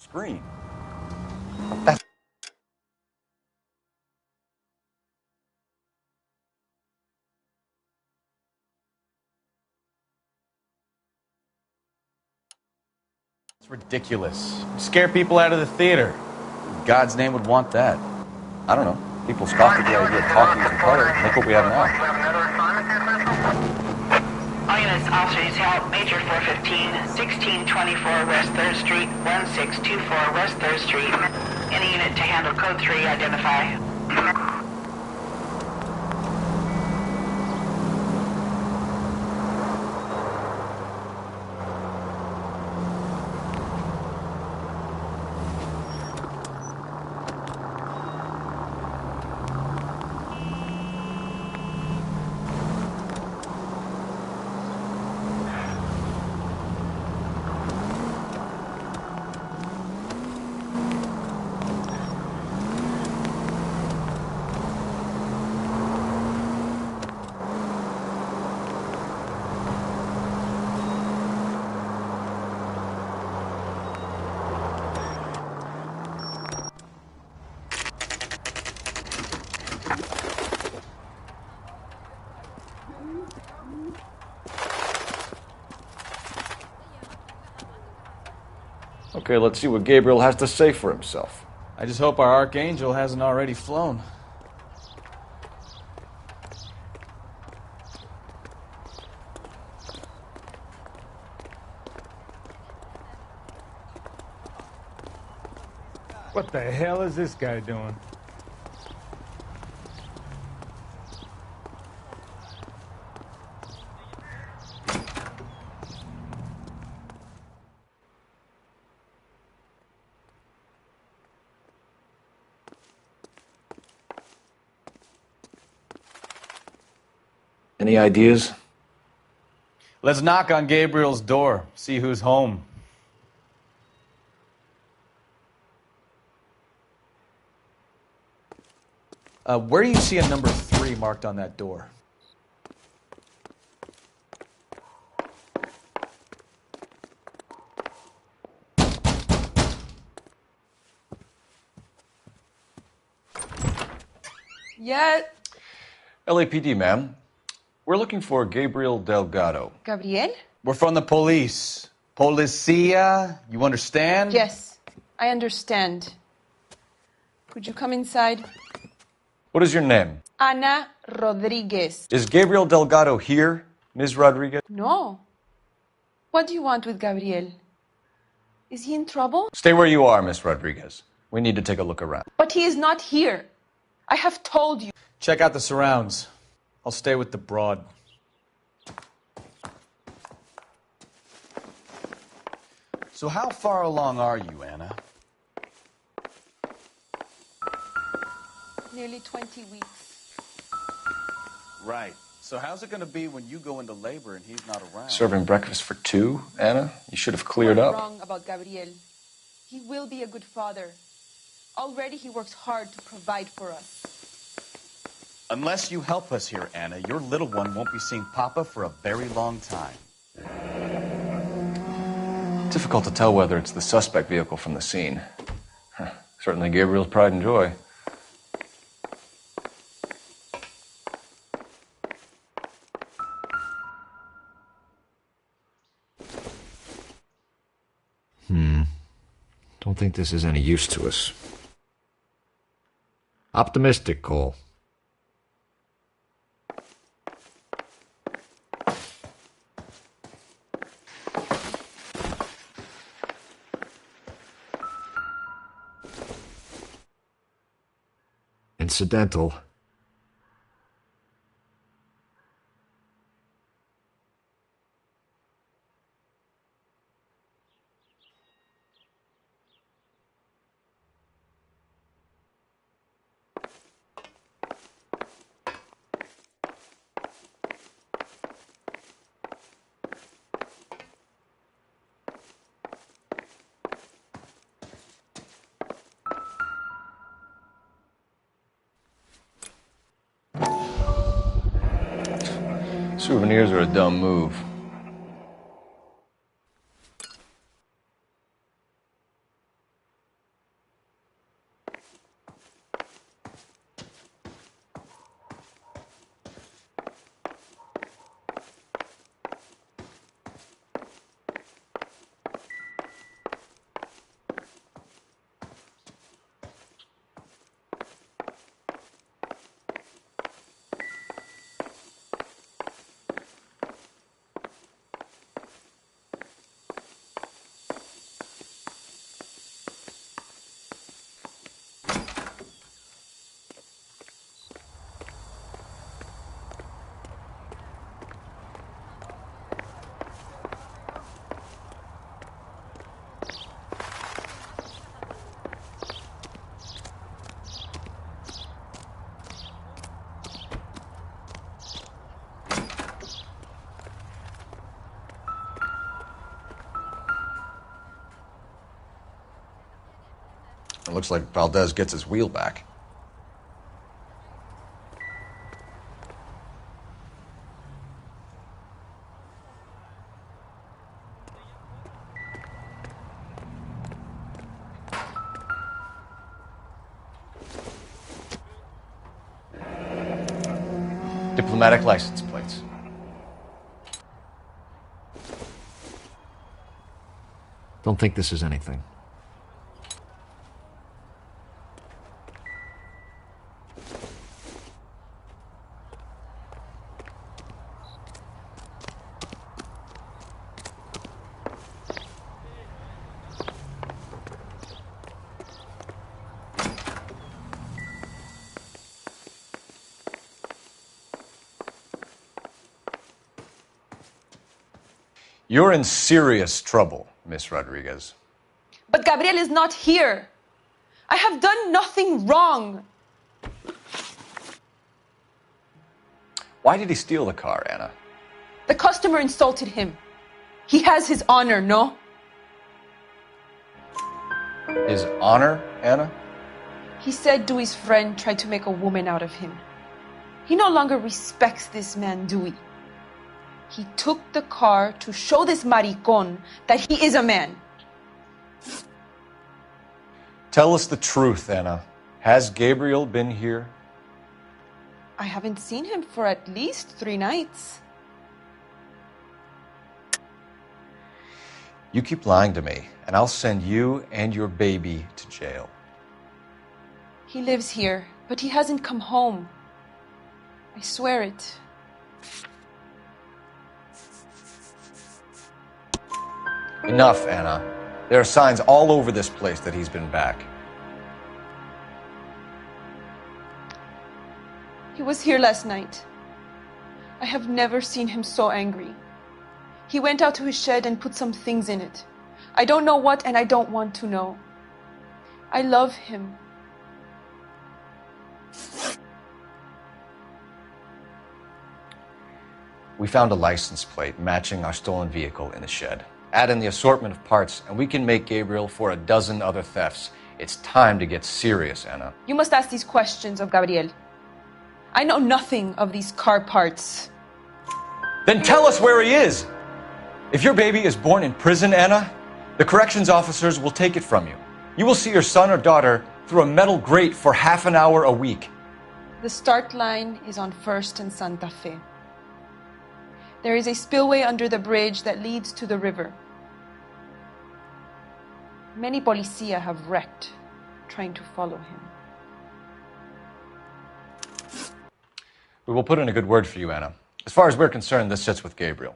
screen. It's ridiculous. Scare people out of the theater. Who in God's name would want that? I don't know. People scoffed at the idea of talkies in color. Look what we have now. All units, officers help. Major 415, 1624 West 3rd Street, 1624 West 3rd Street. Any unit to handle code 3, identify. Okay, let's see what Gabriel has to say for himself. I just hope our Archangel hasn't already flown. What the hell is this guy doing? Any ideas? Let's knock on Gabriel's door, see who's home. Where do you see a number 3 marked on that door? Yeah. LAPD, ma'am. We're looking for Gabriel Delgado. Gabriel? We're from the police. Policia, you understand? Yes, I understand. Could you come inside? What is your name? Ana Rodriguez. Is Gabriel Delgado here, Ms. Rodriguez? No. What do you want with Gabriel? Is he in trouble? Stay where you are, Ms. Rodriguez. We need to take a look around. But he is not here. I have told you. Check out the surrounds. I'll stay with the broad. So how far along are you, Anna? Nearly 20 weeks. Right. So how's it going to be when you go into labor and he's not around? Serving breakfast for 2, Anna? You should have cleared You are up. wrong about Gabriel. He will be a good father. Already he works hard to provide for us. Unless you help us here, Anna, your little one won't be seeing Papa for a very long time. Difficult to tell whether it's the suspect vehicle from the scene. Certainly Gabriel's pride and joy. Don't think this is any use to us. Optimistic, Cole. Incidental. Souvenirs are a dumb move. It looks like Valdez gets his wheel back. Diplomatic license plates. Don't think this is anything. You're in serious trouble, Miss Rodriguez. But Gabriel is not here. I have done nothing wrong. Why did he steal the car, Anna? The customer insulted him. He has his honor, no? His honor, Anna? He said Dewey's friend tried to make a woman out of him. He no longer respects this man, Dewey. He took the car to show this maricón that he is a man. Tell us the truth, Anna. Has Gabriel been here? I haven't seen him for at least 3 nights. You keep lying to me, and I'll send you and your baby to jail. He lives here, but he hasn't come home. I swear it. Enough, Anna. There are signs all over this place that he's been back. He was here last night. I have never seen him so angry. He went out to his shed and put some things in it. I don't know what, and I don't want to know. I love him. We found a license plate matching our stolen vehicle in the shed. Add in the assortment of parts, and we can make Gabriel for a dozen other thefts. It's time to get serious, Anna. You must ask these questions of Gabriel. I know nothing of these car parts. Then tell us where he is! If your baby is born in prison, Anna, the corrections officers will take it from you. You will see your son or daughter through a metal grate for half an hour a week. The start line is on 1st and Santa Fe. There is a spillway under the bridge that leads to the river. Many policia have wrecked trying to follow him. We will put in a good word for you, Anna. As far as we're concerned, this sits with Gabriel.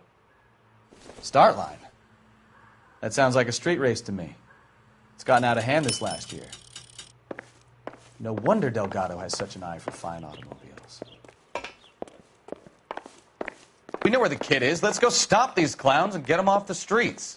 Start line? That sounds like a street race to me. It's gotten out of hand this last year. No wonder Delgado has such an eye for fine automobiles. We know where the kid is. Let's go stop these clowns and get them off the streets.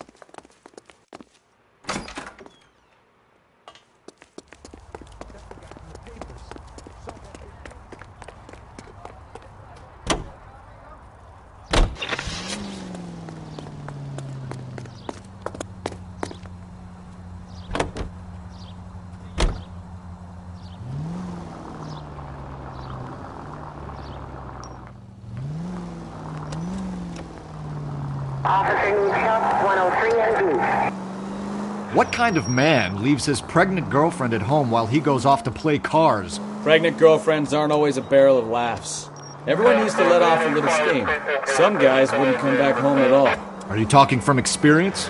What kind of man leaves his pregnant girlfriend at home while he goes off to play cars? Pregnant girlfriends aren't always a barrel of laughs. Everyone needs to let off a little steam. Some guys wouldn't come back home at all. Are you talking from experience?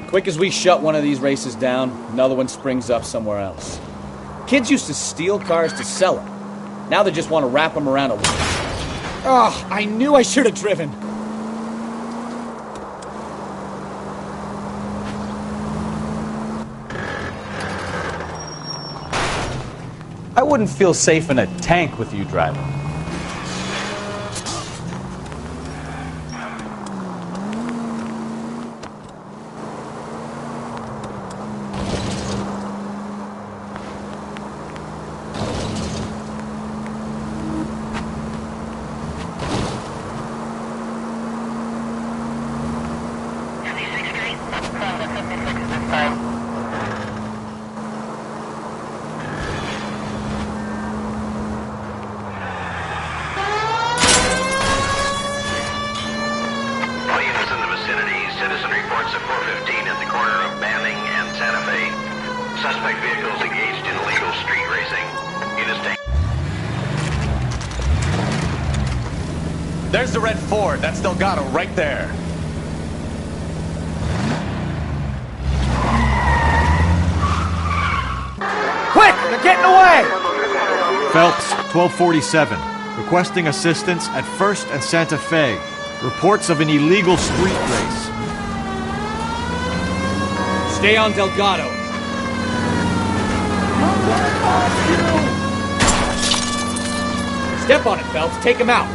Quick as we shut one of these races down, another one springs up somewhere else. Kids used to steal cars to sell them. Now they just want to wrap them around a wheel. Oh, I knew I should have driven. I wouldn't feel safe in a tank with you driving. engaged in illegal street racing. It is taken. There's the red Ford. That's Delgado right there. Quick! They're getting away! Phelps, 1247. Requesting assistance at 1st and Santa Fe. Reports of an illegal street race. Stay on Delgado. Step on it, Phelps. Take him out.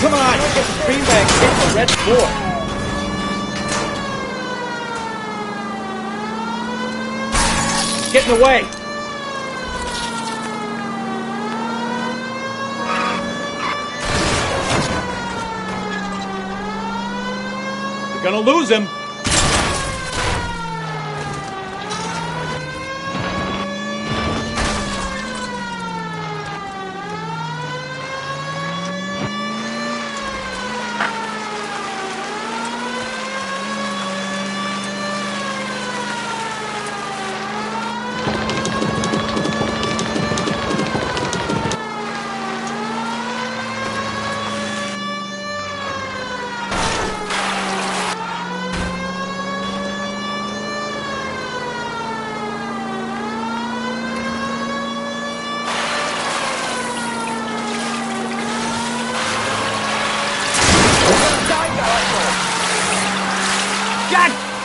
Come on, get the beanbag, get the red Ford. He's getting away. You're gonna lose him.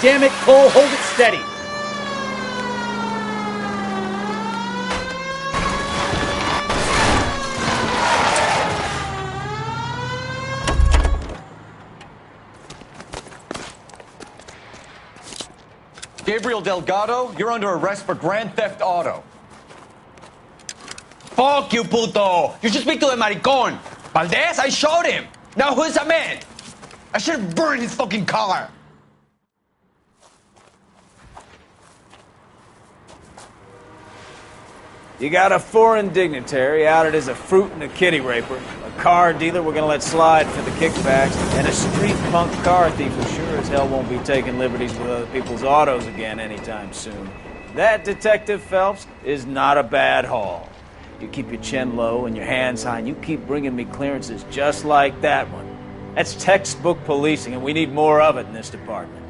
Damn it, Cole, hold it steady. Gabriel Delgado, you're under arrest for grand theft auto. Fuck you, puto! You should speak to the maricon. Valdez, I showed him. Now who's the man? I should have burned his fucking car. You got a foreign dignitary outed as a fruit and a kitty raper, a car dealer we're gonna let slide for the kickbacks, and a street punk car thief who sure as hell won't be taking liberties with other people's autos again anytime soon. That, Detective Phelps, is not a bad haul. You keep your chin low and your hands high, and you keep bringing me clearances just like that one. That's textbook policing, and we need more of it in this department.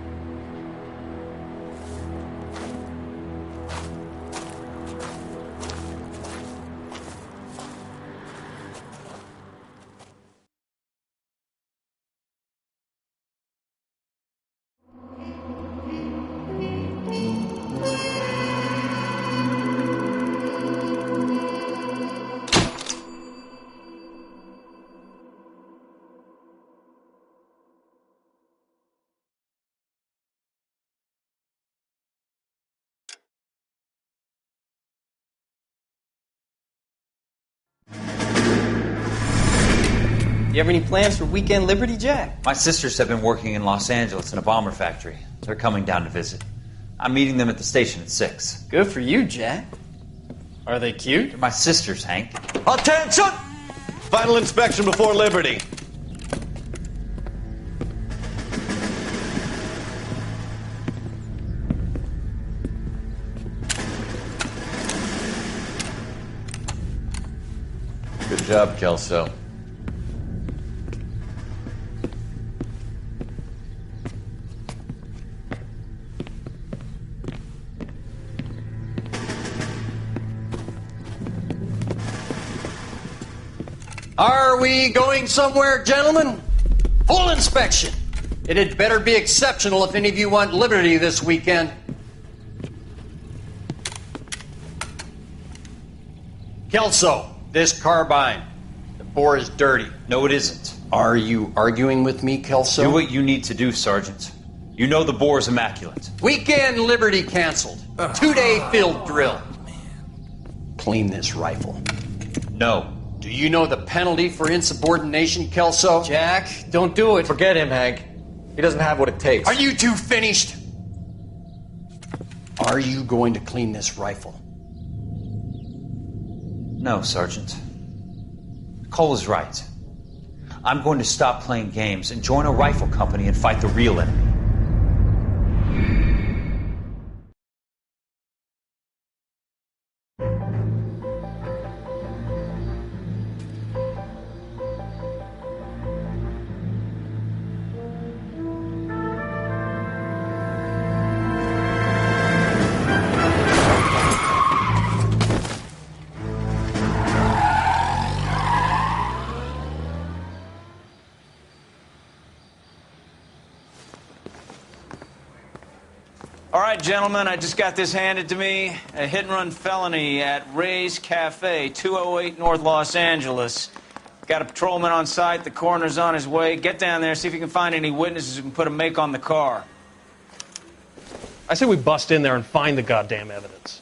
You have any plans for weekend Liberty, Jack? My sisters have been working in Los Angeles in a bomber factory. They're coming down to visit. I'm meeting them at the station at 6. Good for you, Jack. Are they cute? They're my sisters, Hank. Attention! Final inspection before Liberty. Good job, Kelso. Are we going somewhere, gentlemen? Full inspection. It had better be exceptional if any of you want liberty this weekend. Kelso, this carbine. The bore is dirty. No, it isn't. Are you arguing with me, Kelso? Do what you need to do, Sergeant. You know the bore is immaculate. Weekend liberty canceled. 2-day field drill. Clean this rifle. No. Do you know the penalty for insubordination, Kelso? Jack, don't do it. Forget him, Hank. He doesn't have what it takes. Are you two finished? Are you going to clean this rifle? No, Sergeant. Cole is right. I'm going to stop playing games and join a rifle company and fight the real enemy. All right, gentlemen, I just got this handed to me. A hit-and-run felony at Ray's Cafe, 208 North Los Angeles. Got a patrolman on site. The coroner's on his way. Get down there, see if you can find any witnesses who can put a make on the car. I say we bust in there and find the goddamn evidence.